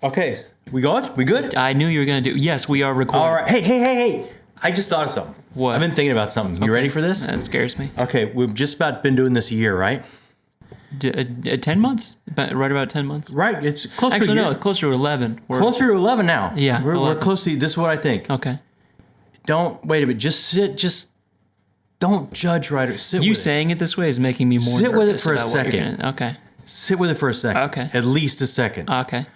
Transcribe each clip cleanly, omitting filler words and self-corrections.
Okay, we good? We good? I knew you were going to do. Yes, we are recording. All right. Hey. I just thought of something. What? I've been thinking about something. You ready for this? That scares me. Okay, we've just about been doing this a year, right? 10 months? Right about 10 months? Right. It's closer Actually, to a year. no, closer to 11. Closer to 11 now. Yeah, We're 11. close to, this is what I think. Okay. Don't, wait a minute, don't judge right or sit You with saying it this way is making me more Sit with it nervous for a about what you're second. gonna- Okay. it. Sit with it for a second. Okay. At least a second. Okay.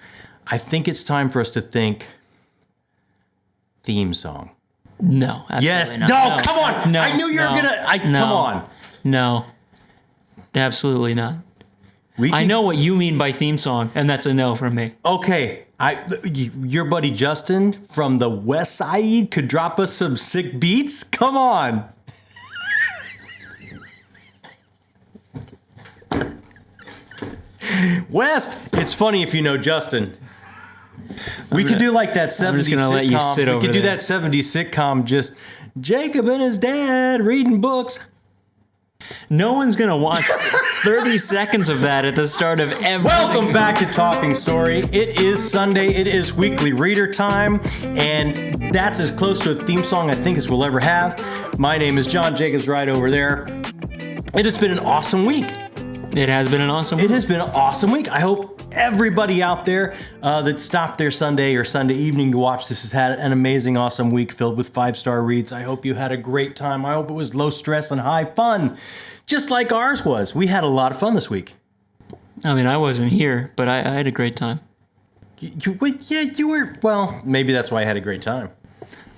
I think it's time for us to think theme song. No. Absolutely Yes. not. No, come on. No, I knew you were no, going to, no. come on. No. Absolutely not. We I can- know what you mean by theme song, and that's a no from me. Okay, your buddy Justin from the West Side could drop us some sick beats? Come on. West, it's funny if you know Justin. We could do like that 70s I'm just gonna sitcom. let you sit we over could do there. that 70s sitcom, just Jacob and his dad reading books. No one's going to watch 30 seconds of that at the start of every Welcome single- back to Talking Story. It is Sunday. It is weekly reader time, and that's as close to a theme song I think as we'll ever have. My name is John. Jacob's right over there. It has been an awesome week. It has been an awesome It has been an awesome week. I hope everybody out there that stopped their Sunday or Sunday evening to watch this has had an amazing, awesome week filled with 5-star reads. I hope you had a great time. I hope it was low stress and high fun, just like ours was. We had a lot of fun this week. I mean, I wasn't here, but I had a great time. You were, well, maybe that's why I had a great time.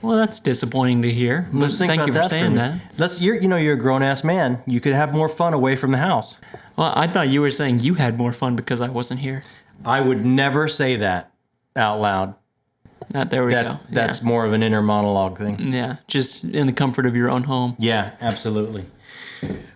Well, that's disappointing to hear, but Let's think thank about you for that saying me. that. You're a grown-ass man. You could have more fun away from the house. Well, I thought you were saying you had more fun because I wasn't here. I would never say that out loud. There we go. That's more of an inner monologue thing. Yeah, just in the comfort of your own home. Yeah, absolutely.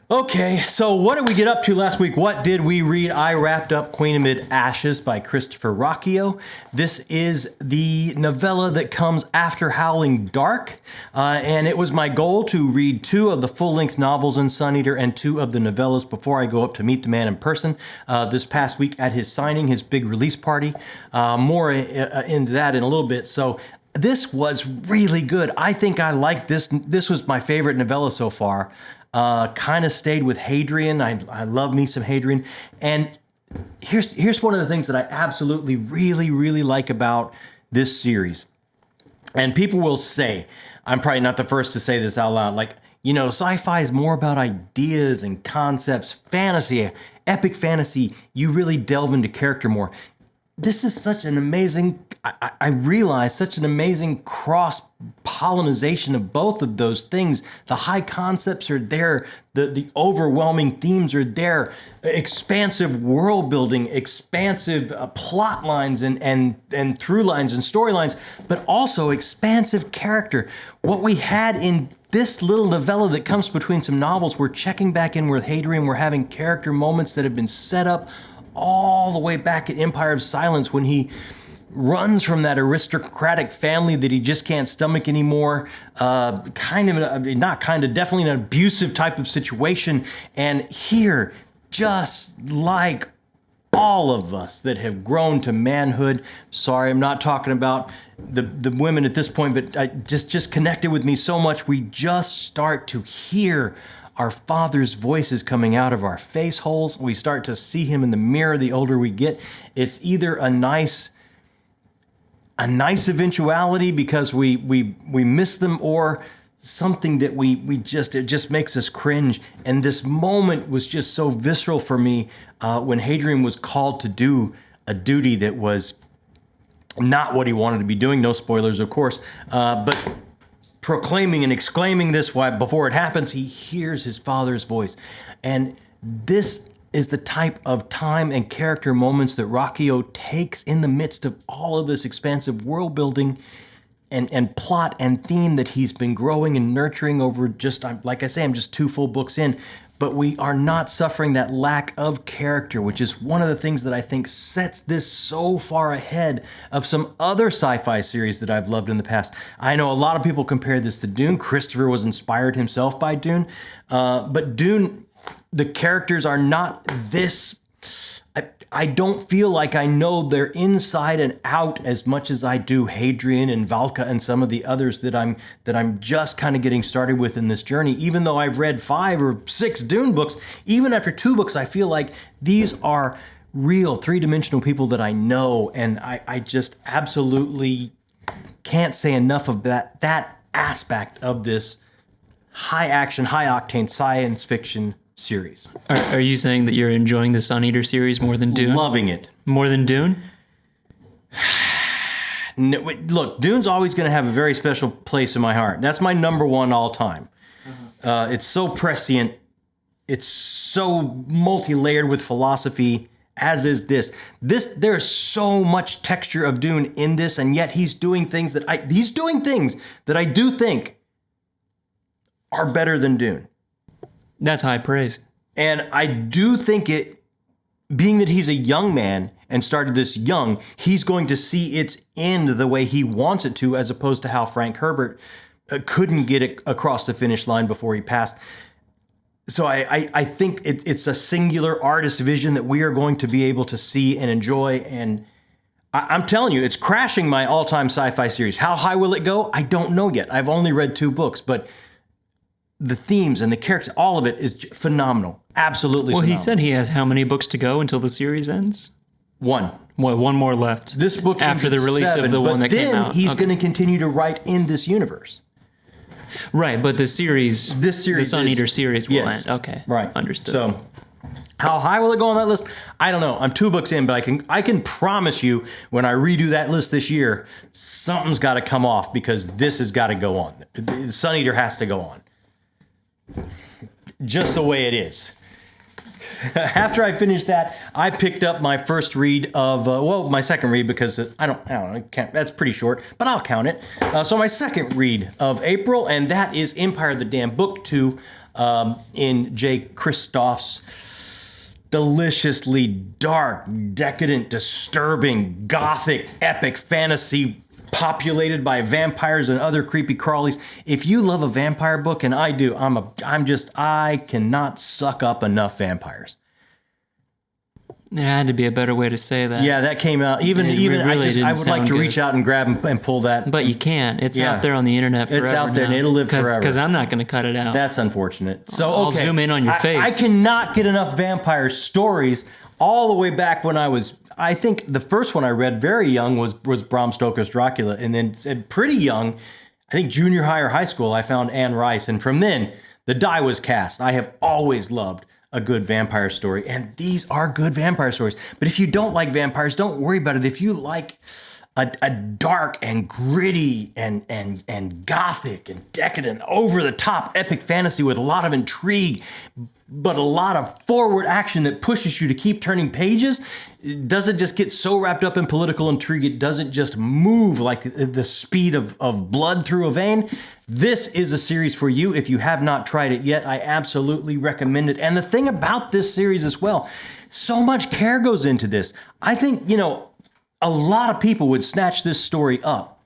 Okay, so what did we get up to last week? What did we read? I wrapped up Queen Amid Ashes by Christopher Rocchio. This is the novella that comes after Howling Dark, and it was my goal to read 2 of the full-length novels in Sun Eater and 2 of the novellas before I go up to meet the man in person this past week at his signing, his big release party. More into that in a little bit. So this was really good. I think I liked this. This was my favorite novella so far. Kind of stayed with Hadrian. I love me some Hadrian. And here's one of the things that I absolutely really like about this series. And people will say, I'm probably not the first to say this out loud, like, sci-fi is more about ideas and concepts, fantasy, epic fantasy. You really delve into character more. This is such an amazing, I realize, such an amazing cross-pollinization of both of those things. The high concepts are there. The overwhelming themes are there. Expansive world building, expansive plot lines and through lines and storylines, but also expansive character. What we had in this little novella that comes between some novels, we're checking back in with Hadrian. We're having character moments that have been set up all the way back at Empire of Silence when he runs from that aristocratic family that he just can't stomach anymore. Definitely an abusive type of situation. And here, just like all of us that have grown to manhood, sorry, I'm not talking about the women at this point, but just connected with me so much, we just start to hear our Father's voices coming out of our face holes. We start to see him in the mirror the older we get. It's either a nice eventuality because we miss them, or something that it just makes us cringe. And this moment was just so visceral for me when Hadrian was called to do a duty that was not what he wanted to be doing. No spoilers, of course, but proclaiming and exclaiming this before it happens, he hears his father's voice. And this is the type of time and character moments that Rocchio takes in the midst of all of this expansive world building and plot and theme that he's been growing and nurturing over just, like I say, I'm just 2 full books in. But we are not suffering that lack of character, which is one of the things that I think sets this so far ahead of some other sci-fi series that I've loved in the past. I know a lot of people compare this to Dune. Christopher was inspired himself by Dune. But Dune, the characters are not this... I don't feel like I know their inside and out as much as I do Hadrian and Valka and some of the others that I'm just kind of getting started with in this journey. Even though I've read 5 or 6 Dune books, even after 2 books, I feel like these are real 3-dimensional people that I know, and I just absolutely can't say enough of that aspect of this high action, high octane science fiction series. Are you saying that you're enjoying the Sun Eater series more than Dune? Loving it. More than Dune? No, look, Dune's always going to have a very special place in my heart. That's my number 1 all time. It's so prescient. It's so multi-layered with philosophy, as is this. There's so much texture of Dune in this, and yet he's doing things that I do think are better than Dune. That's high praise. And I do think it, being that he's a young man and started this young, he's going to see its end the way he wants it to, as opposed to how Frank Herbert couldn't get it across the finish line before he passed. So I think it's a singular artist vision that we are going to be able to see and enjoy. And I'm telling you, it's crashing my all-time sci-fi series. How high will it go? I don't know yet. I've only read 2 books, but the themes and the characters, all of it is phenomenal. Absolutely phenomenal. Well, he said he has how many books to go until the series ends? 1. Well, 1 more left. This book after ends the at release 7, of the one that came out. But then he's going to continue to write in this universe. Right, but the series, the Sun Eater series will end. Okay, right, understood. So, how high will it go on that list? I don't know. I'm 2 books in, but I can promise you, when I redo that list this year, something's got to come off, because this has got to go on. The Sun Eater has to go on, just the way it is. After I finished that, I picked up my first read of, my second read, because I don't know, that's pretty short, but I'll count it. So my second read of April, and that is Empire of the Dam, Book 2, in J. Kristoff's deliciously dark, decadent, disturbing, gothic, epic fantasy populated by vampires and other creepy crawlies. If you love a vampire book, and I do, I cannot suck up enough vampires. There had to be a better way to say that. Yeah, that came out. Even I would like to reach out and grab and pull that. But you can't. It's out there on the internet forever. It's out there, now. and it'll live forever. Because I'm not going to cut it out. That's unfortunate. So I'll zoom in on your face. I cannot get enough vampire stories. All the way back when I think the first one I read very young was Bram Stoker's Dracula, and then pretty young, I think junior high or high school, I found Anne Rice, and from then the die was cast. I have always loved a good vampire story, and these are good vampire stories. But if you don't like vampires, don't worry about it. If you like a dark and gritty and gothic and decadent, over the top epic fantasy with a lot of intrigue, but a lot of forward action that pushes you to keep turning pages, it doesn't just get so wrapped up in political intrigue. It doesn't just move like the speed of blood through a vein. This is a series for you. If you have not tried it yet, I absolutely recommend it. And the thing about this series as well, so much care goes into this. I think, a lot of people would snatch this story up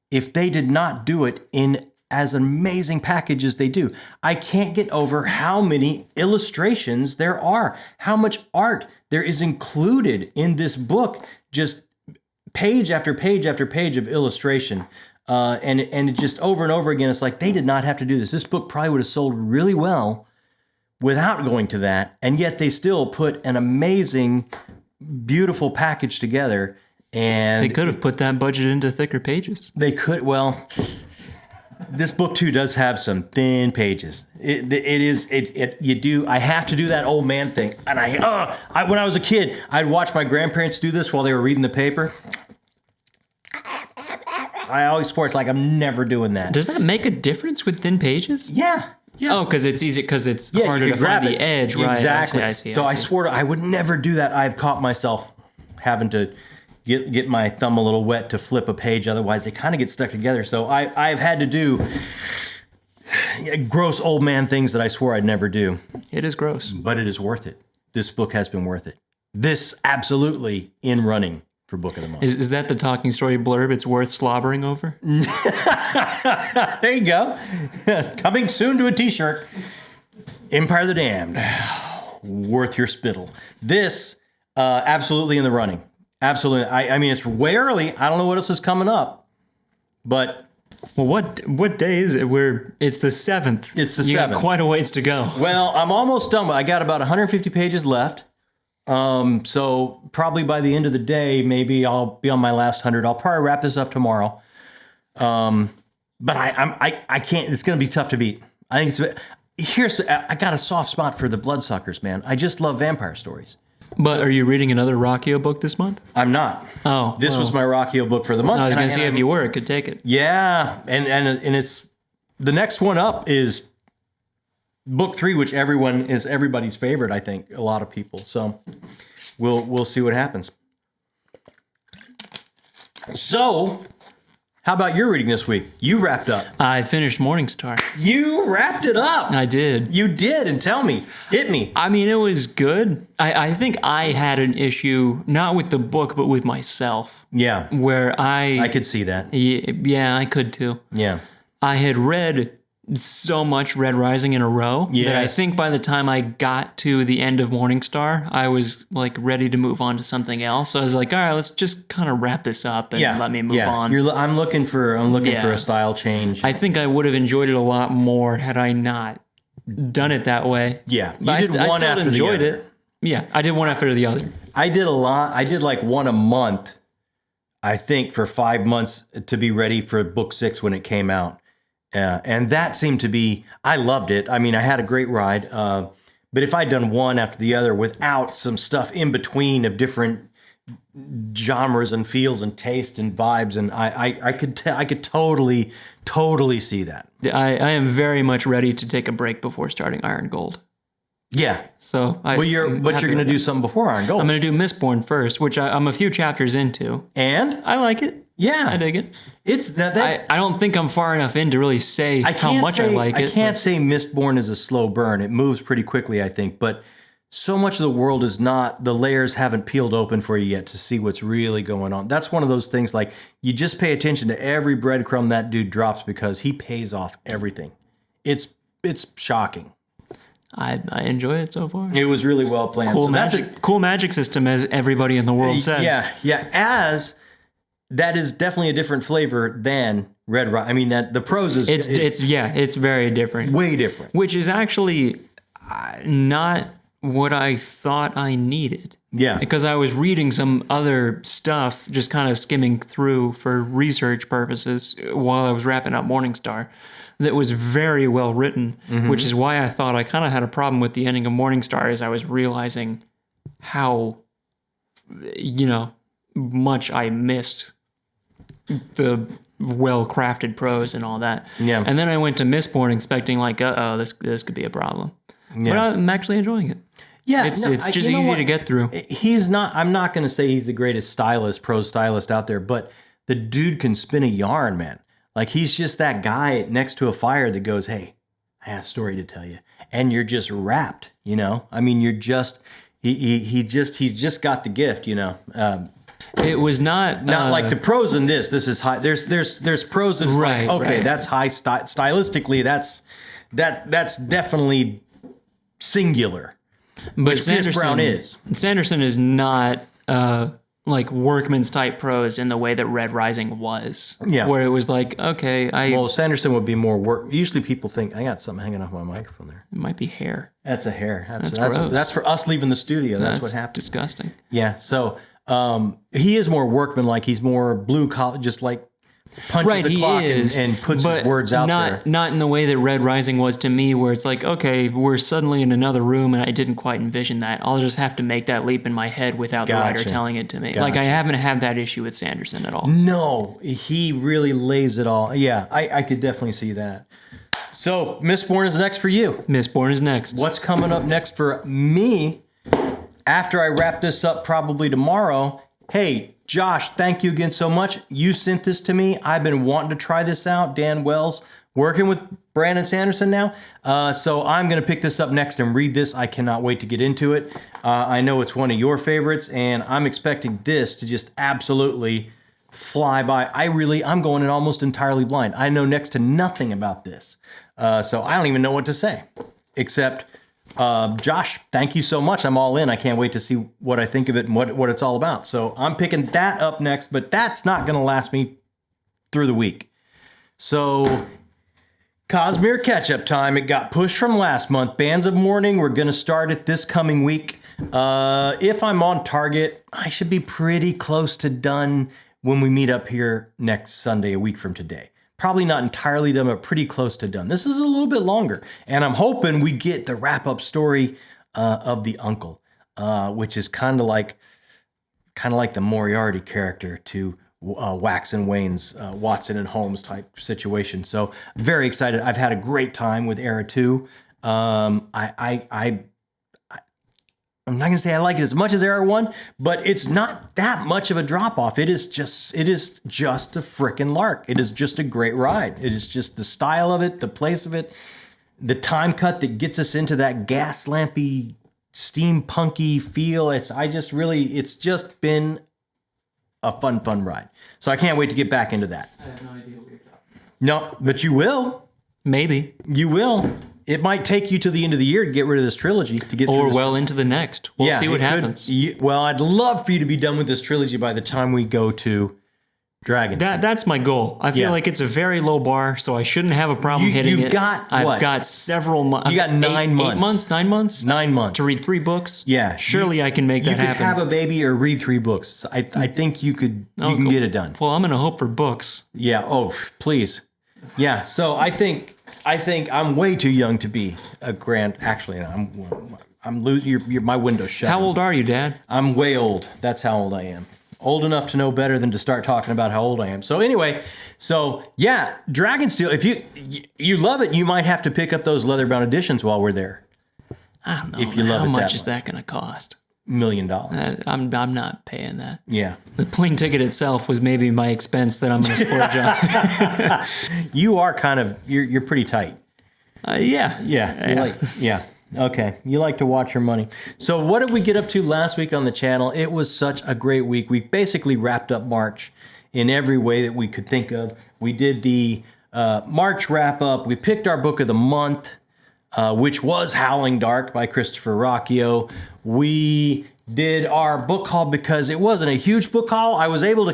if they did not do it in as amazing package as they do. I can't get over how many illustrations there are, how much art there is included in this book, just page after page after page of illustration. And it just over and over again, it's like they did not have to do this. This book probably would have sold really well without going to that, and yet they still put an amazing, beautiful package together. And they could have put that budget into thicker pages. They could. Well, this book too does have some thin pages. You do. I have to do that old man thing, and when I was a kid, I'd watch my grandparents do this while they were reading the paper. I always swore it's like I'm never doing that. Does that make a difference with thin pages? Yeah. Oh, because it's easy, because it's harder to find the edge, right? Exactly. I see. I swore I would never do that. I've caught myself having to get my thumb a little wet to flip a page. Otherwise, they kind of get stuck together. So I've had to do gross old man things that I swore I'd never do. It is gross. But it is worth it. This book has been worth it. This absolutely in running for Book of the Month. Is that the Talking Story blurb? It's worth slobbering over? There you go. Coming soon to a t-shirt. Empire of the Damned. Worth your spittle. This, Absolutely in the running. Absolutely. I mean, it's way early. I don't know what else is coming up, but Well, what day is it? It's the 7th. It's the You got 7th. quite a ways to go. well, I'm almost done. I got about 150 pages left. So probably by the end of the day, maybe I'll be on my last 100. I'll probably wrap this up tomorrow. But I can't. It's going to be tough to beat. I think I got a soft spot for the Bloodsuckers, man. I just love vampire stories. But are you reading another Rockio book this month? I'm not. Oh, This was my Rockio book for the month. I was and going to see if you were. Could take it. Yeah, and it's the next one up is book 3, which is everybody's favorite. I think a lot of people. So we'll see what happens. So, how about your reading this week? You wrapped up. I finished Morningstar. You wrapped it up. I did. You did, and tell me, hit me. I mean, it was good. I think I had an issue, not with the book, but with myself, Yeah, where I could see that. Yeah, I could too. Yeah, I had read so much Red Rising in a row that I Yes. think by the time I got to the end of Morningstar, I was like ready to move on to something else. So I was like, all right, let's just kind of wrap this up and let me move on. I'm looking for Yeah. a style change. I think I would have enjoyed it a lot more had I not done it that way. Yeah, you But did I one still after the enjoyed other. it. Yeah, I did one after the other. I did a lot. I did like one a month, I think, for 5 months to be ready for book 6 when it came out. And that seemed to be, I loved it. I mean, I had a great ride. But if I'd done one after the other without some stuff in between of different genres and feels and taste and vibes, and I could totally see that. I am very much ready to take a break before starting Iron Gold. Yeah. So But you're going to do something before Iron Gold. I'm going to do Mistborn first, which I'm a few chapters into. And I like it. yeah, I dig it. it's now that. I don't think I'm far enough in to really say how much I like it. I can't say Mistborn is a slow burn. It moves pretty quickly, I think. But so much of the world is not, the layers haven't peeled open for you yet to see what's really going on. That's one of those things like you just pay attention to every breadcrumb that dude drops because he pays off everything. It's shocking. I enjoy it so far. It was really well planned. Cool So that's magic, cool magic system, as everybody in the world says. Yeah. As that is definitely a different flavor than Red Rising. I mean, that the prose is It's very different. way different. Which is actually not what I thought I needed. Yeah. Because I was reading some other stuff, just kind of skimming through for research purposes while I was wrapping up Morningstar, that was very well written, which is why I thought I kind of had a problem with the ending of Morningstar as I was realizing how, much I missed the well-crafted prose and all that. Yeah. And then I went to Mistborn expecting like, this could be a problem. But I'm actually enjoying it. Yeah, It's just easy to get through. He's not. I'm not going to say he's the greatest prose stylist out there, but the dude can spin a yarn, man. Like he's just that guy next to a fire that goes, "Hey, I have a story to tell you," and you're just wrapped. I mean, you're just he's just got the gift. It was not Like the prose in this. This is high. There's prose that's Right, like, okay, right. that's high stylistically. That's definitely singular. but Pierce Brown is. Sanderson is not like workman's type prose in the way that Red Rising was. Yeah. Where it was like, okay, Well, Sanderson would be more work. Usually people think, I got something hanging off my microphone there. it might be hair. That's a hair. That's gross. That's for us leaving the studio. That's what happened. Disgusting. Yeah. So he is more workmanlike. He's more blue collar, just like punches the clock and puts his words out there. Not in the way that Red Rising was to me, where it's like, okay, we're suddenly in another room and I didn't quite envision that. I'll just have to make that leap in my head without the writer Gotcha. telling it to me. Like I haven't had that issue with Sanderson at all. No, he really lays it all. Yeah, I could definitely see that. So Mistborn is next for you. Mistborn is next. What's coming up next for me after I wrap this up probably tomorrow? Hey, Josh, thank you again so much. You sent this to me. I've been wanting to try this out. Dan Wells, working with Brandon Sanderson now. So I'm going to pick this up next and read this. I cannot wait to get into it. I know it's one of your favorites, and I'm expecting this to just absolutely fly by. I'm going in almost entirely blind. I know next to nothing about this. So I don't even know what to say, except Josh, thank you so much. I'm all in. I can't wait to see what I think of it and what it's all about. So I'm picking that up next, but that's not going to last me through the week. So Cosmere catch-up time. It got pushed from last month. Bands of Mourning, we're going to start it this coming week. If I'm on target, I should be pretty close to done when we meet up here next Sunday, a week from today. Probably not entirely done, but pretty close to done. This is a little bit longer. And I'm hoping we get the wrap-up story of the uncle, which is kind of like the Moriarty character to Wax and Wayne's Watson and Holmes type situation. So very excited. I've had a great time with Era 2. I'm not going to say I like it as much as Era 1, but it's not that much of a drop off. It is just a freaking lark. It is just a great ride. It is just the style of it, the place of it, the time cut that gets us into that gas lampy, steampunky feel. It's just been a fun ride. So I can't wait to get back into that. I have no idea what you're talking about. No, but you will. Maybe. You will. It might take you to the end of the year to get rid of this trilogy. Into the next. We'll see what happens. Well, I'd love for you to be done with this trilogy by the time we go to Dragon's. That's my goal. I feel like it's a very low bar, so I shouldn't have a problem hitting it. I've got several months. You got 9 months. 8 months? 9 months? 9 months. To read 3 books? Yeah. Surely I can make that happen. You could have a baby or read 3 books. I think you could. You can get it done. Well, I'm going to hope for books. Yeah. Oh, please. Yeah. So I think I'm way too young to be a grand. Actually, I'm losing. My window's shut. How old are you, Dad? I'm way old. That's how old I am. Old enough to know better than to start talking about how old I am. So anyway, yeah, Dragonsteel. If you love it, you might have to pick up those leather-bound editions while we're there. I don't know. If you love how it much that is that going to cost? $1 million. I'm not paying that. Yeah. The plane ticket itself was maybe my expense that I'm going to splurge on. You are you're pretty tight. Yeah. Yeah. Okay. You like to watch your money. So what did we get up to last week on the channel? It was such a great week. We basically wrapped up March in every way that we could think of. We did the March wrap up. We picked our book of the month, which was Howling Dark by Christopher Rocchio. We did our book haul because it wasn't a huge book haul. I was able to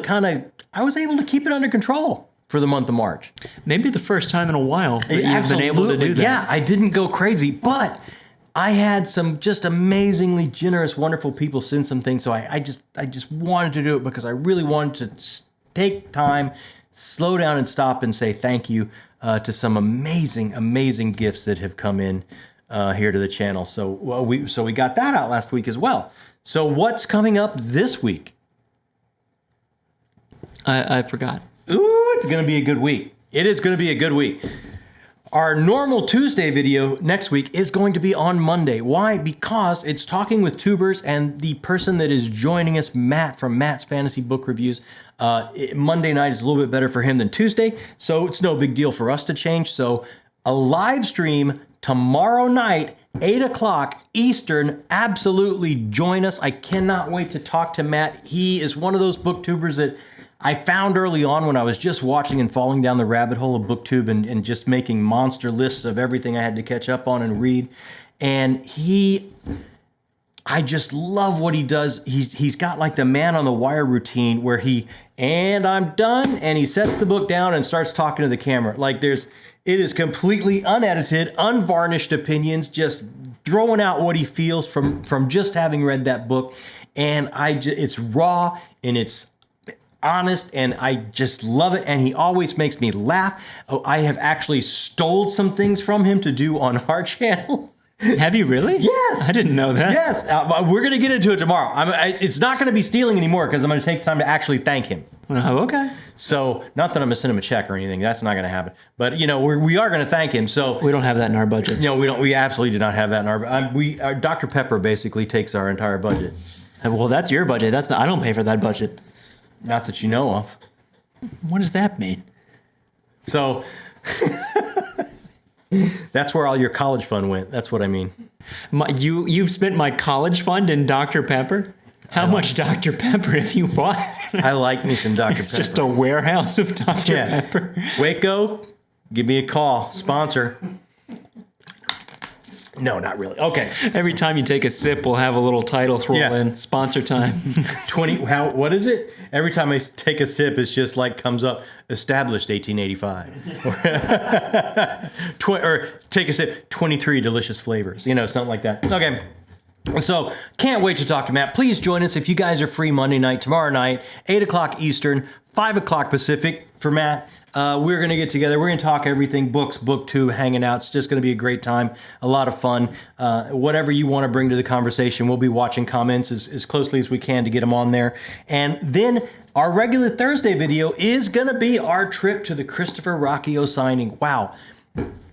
keep it under control for the month of March. Maybe the first time in a while that you've been able to do that. Yeah, I didn't go crazy, but I had some just amazingly generous, wonderful people send some things. So I just wanted to do it because I really wanted to take time, slow down and stop and say thank you to some amazing gifts that have come in here to the channel. So we got that out last week as well. So what's coming up this week? I forgot. Ooh, it's going to be a good week. It is going to be a good week. Our normal Tuesday video next week is going to be on Monday. Why? Because it's Talking with Tubers, and the person that is joining us, Matt from Matt's Fantasy Book Reviews, Monday night is a little bit better for him than Tuesday, so it's no big deal for us to change. So a live stream tomorrow night, 8 o'clock Eastern. Absolutely join us. I cannot wait to talk to Matt. He is one of those booktubers that I found early on when I was just watching and falling down the rabbit hole of BookTube and just making monster lists of everything I had to catch up on and read. And I just love what he does. He's got like the Man on the Wire routine where and I'm done, and he sets the book down and starts talking to the camera. Like it is completely unedited, unvarnished opinions, just throwing out what he feels from just having read that book. And it's raw and it's honest, and I just love it, and he always makes me laugh. Oh, I have actually stole some things from him to do on our channel. Have you really? Yes. I didn't know that. Yes. We're going to get into it tomorrow. It's not going to be stealing anymore because I'm going to take time to actually thank him. Oh, okay. So, not that I'm going to send him a check or anything. That's not going to happen. But, we are going to thank him. So we don't have that in our budget. We absolutely do not have that in our Dr. Pepper basically takes our entire budget. Well, that's your budget. I don't pay for that budget. Not that you know of. What does that mean? So that's where all your college fund went. That's what I mean. You've spent my college fund in Dr. Pepper? How much Dr. Pepper have you bought? I like me some Dr. Pepper. It's just a warehouse of Dr. Pepper. Waco, give me a call. Sponsor. No, not really. Okay. Every time you take a sip, we'll have a little title throw Yeah. in. Sponsor time. 20. What is it? Every time I take a sip, it's just like comes up. Established 1885. Or take a sip. 23 delicious flavors. Something like that. Okay. So, can't wait to talk to Matt. Please join us if you guys are free Monday night, tomorrow night, 8 o'clock Eastern, 5 o'clock Pacific for Matt. We're going to get together. We're going to talk everything, books, book 2, hanging out. It's just going to be a great time, a lot of fun. Whatever you want to bring to the conversation, we'll be watching comments as closely as we can to get them on there. And then our regular Thursday video is going to be our trip to the Christopher Rocchio signing. Wow,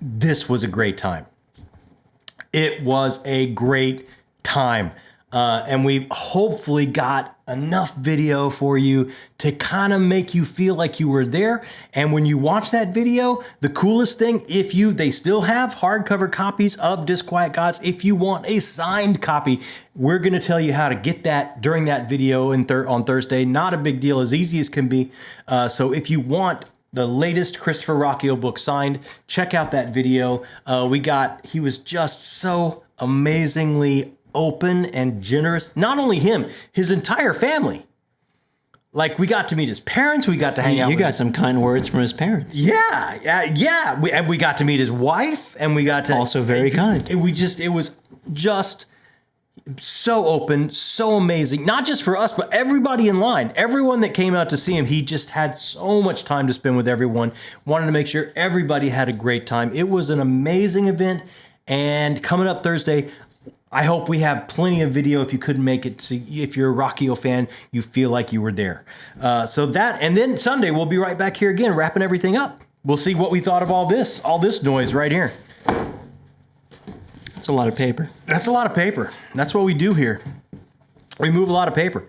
this was a great time. It was a great time. And we hopefully got enough video for you to kind of make you feel like you were there. And when you watch that video, the coolest thing, they still have hardcover copies of Disquiet Gods. If you want a signed copy, we're going to tell you how to get that during that video on Thursday. Not a big deal, as easy as can be. So if you want the latest Christopher Rocchio book signed, check out that video. He was just so amazingly open and generous. Not only him, his entire family. Like, we got to meet his parents. We got to hang out. You got some kind words from his parents. Yeah. We got to meet his wife, and we got to also very kind. It was just so open, so amazing. Not just for us, but everybody in line. Everyone that came out to see him, he just had so much time to spend with everyone. Wanted to make sure everybody had a great time. It was an amazing event. And coming up Thursday, I hope we have plenty of video if you couldn't make it. So if you're a Rocchio fan, you feel like you were there. And then Sunday, we'll be right back here again, wrapping everything up. We'll see what we thought of all this noise right here. That's a lot of paper. That's a lot of paper. That's what we do here. We move a lot of paper.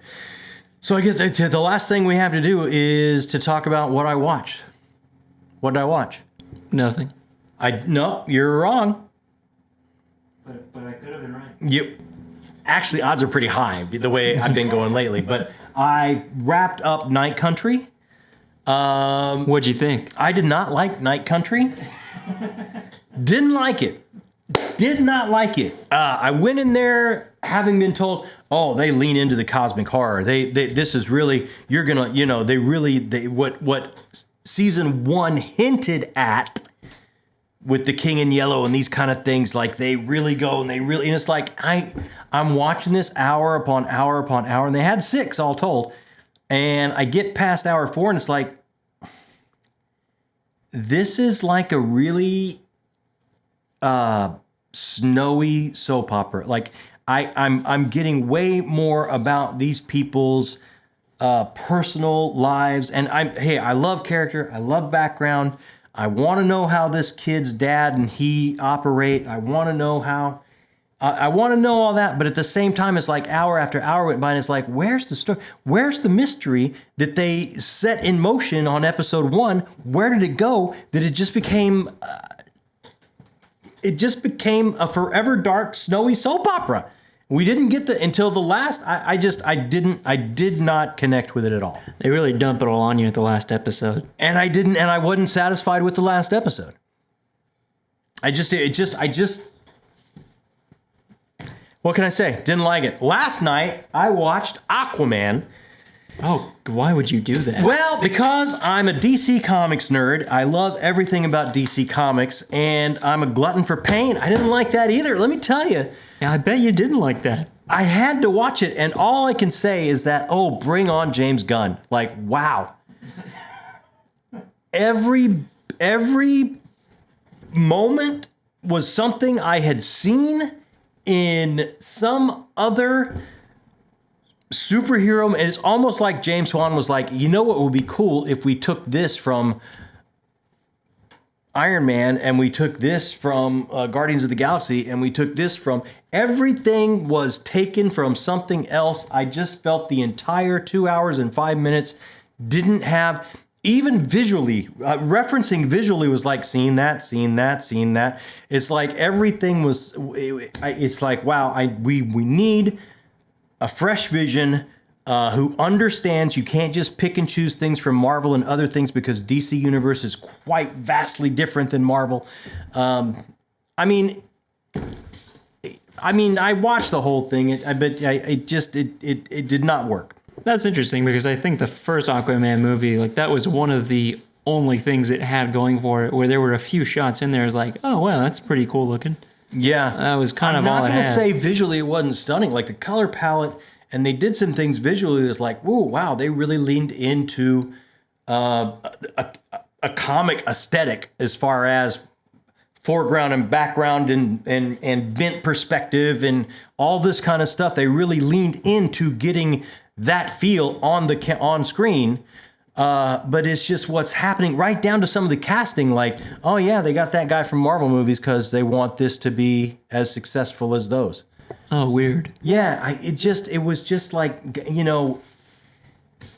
So I guess the last thing we have to do is to talk about what I watched. What did I watch? Nothing. No, you're wrong. But I could have been right. Actually, odds are pretty high the way I've been going lately. But I wrapped up Night Country. What'd you think? I did not like Night Country. Didn't like it. Did not like it. I went in there having been told, oh, they lean into the cosmic horror. This is really, you're gonna, what season 1 hinted at with the King in Yellow and these kind of things, like they really go and and it's like I'm watching this hour upon hour upon hour, and they had 6 all told, and I get past hour 4 and it's like, this is like a really snowy soap opera. Like I'm getting way more about these people's personal lives, and I love character, I love background. I want to know how this kid's dad and he operate. I want to know how. I want to know all that, but at the same time, it's like hour after hour went by, and it's like, where's the story? Where's the mystery that they set in motion on episode 1? Where did it go? That it just became a forever dark, snowy soap opera. We didn't get until the last. I did not connect with it at all. They really dumped it all on you at the last episode. And I wasn't satisfied with the last episode. What can I say? Didn't like it. Last night, I watched Aquaman. Oh, why would you do that? Well, because I'm a DC Comics nerd. I love everything about DC Comics, and I'm a glutton for pain. I didn't like that either, let me tell you. Yeah, I bet you didn't like that. I had to watch it, and all I can say is that, bring on James Gunn. Like, wow. Every moment was something I had seen in some other superhero, and it's almost like James Wan was like, you know what would be cool if we took this from Iron Man, and we took this from Guardians of the Galaxy, and we took this from... Everything was taken from something else. I just felt the entire 2 hours and 5 minutes didn't have... Even visually, referencing visually was like, seen that. It's like everything was... It's like, wow, we need a fresh vision who understands you can't just pick and choose things from Marvel and other things, because DC Universe is quite vastly different than Marvel. I mean, I mean, I watched the whole thing. It did not work. That's interesting because I think the first Aquaman movie, like that was one of the only things it had going for it, where there were a few shots in there. It's like, oh wow, that's pretty cool looking. Yeah, that was kind of all it had. I'm not gonna say visually it wasn't stunning. Like the color palette, and they did some things visually that's like, whoa, wow, they really leaned into a comic aesthetic as far as foreground and background and vent perspective and all this kind of stuff. They really leaned into getting that feel on screen. But it's just what's happening right down to some of the casting. Like, oh yeah, they got that guy from Marvel movies because they want this to be as successful as those. Oh, weird. Yeah, it was just like, you know,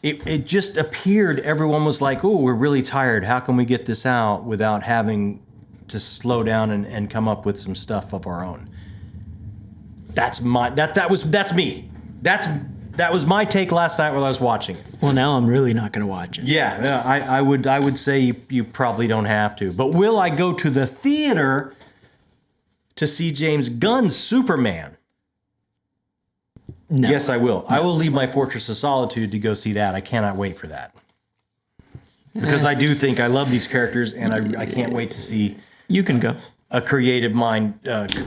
it just appeared. Everyone was like, oh, we're really tired. How can we get this out without having to slow down and come up with some stuff of our own? That's me. That was my take last night while I was watching it. Well, now I'm really not going to watch it. Yeah, I would say you probably don't have to. But will I go to the theater to see James Gunn's Superman? No. Yes, I will. I will leave my Fortress of Solitude to go see that. I cannot wait for that. Because I do think I love these characters, and I can't wait to see You can go. a creative mind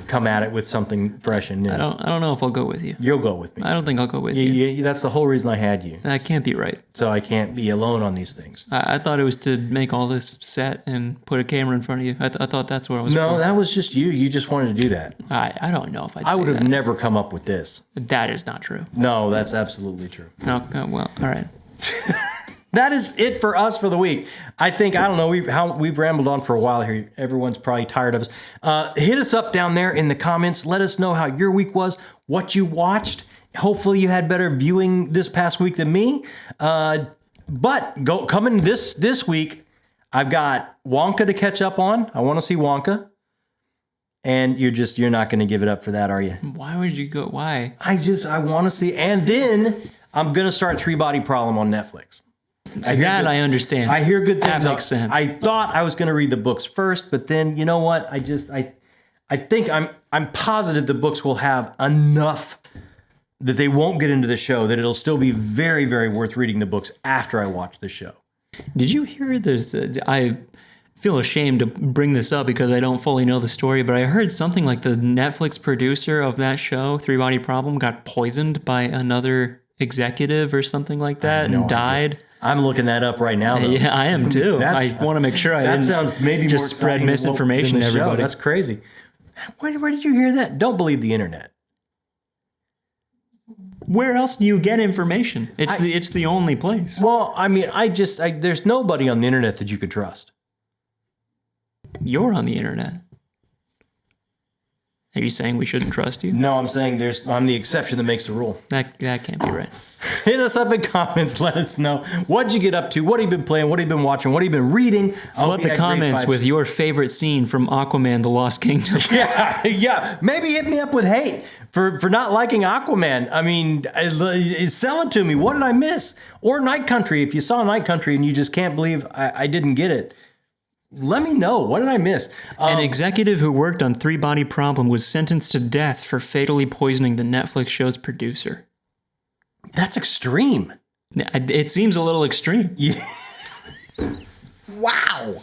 come at it with something fresh and new. I don't know if I'll go with you. You'll go with me. I don't think I'll go with you. Yeah, that's the whole reason I had you. That can't be right. So I can't be alone on these things. I thought it was to make all this set and put a camera in front of you. I thought that's what it was No, for. that was just you. You just wanted to do that. I don't know if I would have never come up with this. That is not true. No, that's absolutely true. No, well, all right. That is it for us for the week. I don't know, we've rambled on for a while here. Everyone's probably tired of us. Hit us up down there in the comments. Let us know how your week was, what you watched. Hopefully you had better viewing this past week than me. But coming this week, I've got Wonka to catch up on. I want to see Wonka. And you're not going to give it up for that, are you? Why would you go? Why? I want to see. And then I'm going to start Three Body Problem on Netflix. I understand. I hear good things. That makes sense. I thought I was going to read the books first, but then you know what? I think I'm positive the books will have enough that they won't get into the show, that it'll still be very, very worth reading the books after I watch the show. Did you hear this? I feel ashamed to bring this up because I don't fully know the story, but I heard something like the Netflix producer of that show, Three Body Problem, got poisoned by another executive or something like that and died. I'm looking that up right now, though. Yeah, I am too. I want to make sure I didn't sounds maybe just more spread exciting misinformation than to the show. everybody. That's crazy. Where did you hear that? Don't believe the internet. Where else do you get information? It's the only place. Well, I mean, there's nobody on the internet that you could trust. You're on the internet. Are you saying we shouldn't trust you? No, I'm saying I'm the exception that makes the rule. That can't be right. Hit us up in comments. Let us know. What'd you get up to? What have you been playing? What have you been watching? What have you been reading? Flood the comments with your favorite scene from Aquaman: The Lost Kingdom. Yeah. Maybe hit me up with hate for not liking Aquaman. I mean, sell it to me. What did I miss? Or Night Country. If you saw Night Country and you just can't believe I didn't get it, let me know. What did I miss? An executive who worked on Three Body Problem was sentenced to death for fatally poisoning the Netflix show's producer. That's extreme. It seems a little extreme. Yeah. Wow.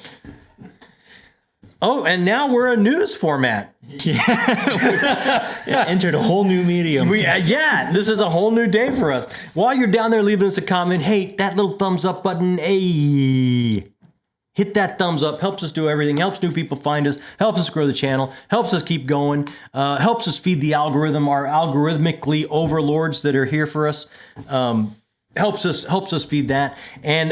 Oh, and now we're a news format. Yeah, entered a whole new medium. This is a whole new day for us. While you're down there leaving us a comment, hey, that little thumbs up button, hey. Hit that thumbs up, helps us do everything, helps new people find us, helps us grow the channel, helps us keep going, helps us feed the algorithm, our algorithmically overlords that are here for us. Helps us feed that. And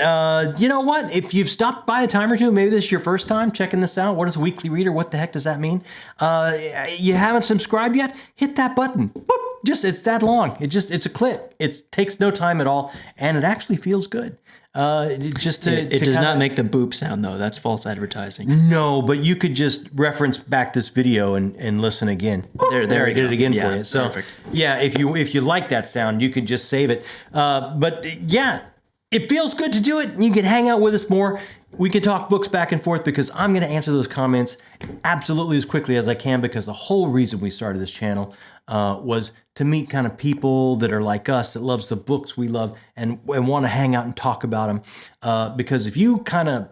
you know what? If you've stopped by a time or two, maybe this is your first time checking this out. What is a weekly reader? What the heck does that mean? You haven't subscribed yet? Hit that button. Boop. It's that long. It's a click. It takes no time at all, and it actually feels good. It does not make the boop sound though. That's false advertising. No, but you could just reference back this video and listen again. There I did it again for you. So perfect. yeah, if you like that sound, you can just save it. But yeah, it feels good to do it. And you can hang out with us more. We can talk books back and forth because I'm going to answer those comments absolutely as quickly as I can, because the whole reason we started this channel was to meet kind of people that are like us, that loves the books we love and want to hang out and talk about them. Because if you kind of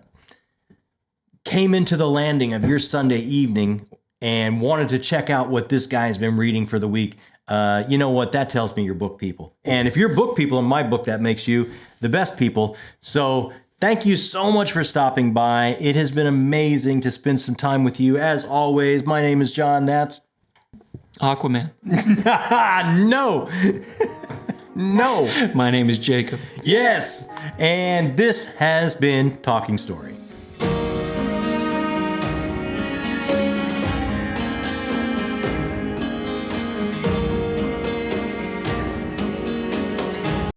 came into the landing of your Sunday evening and wanted to check out what this guy's been reading for the week, you know what? That tells me you're book people. And if you're book people in my book, that makes you the best people. So thank you so much for stopping by. It has been amazing to spend some time with you. As always, my name is John. That's Aquaman. No. No. My name is Jacob. Yes. And this has been Talking Story.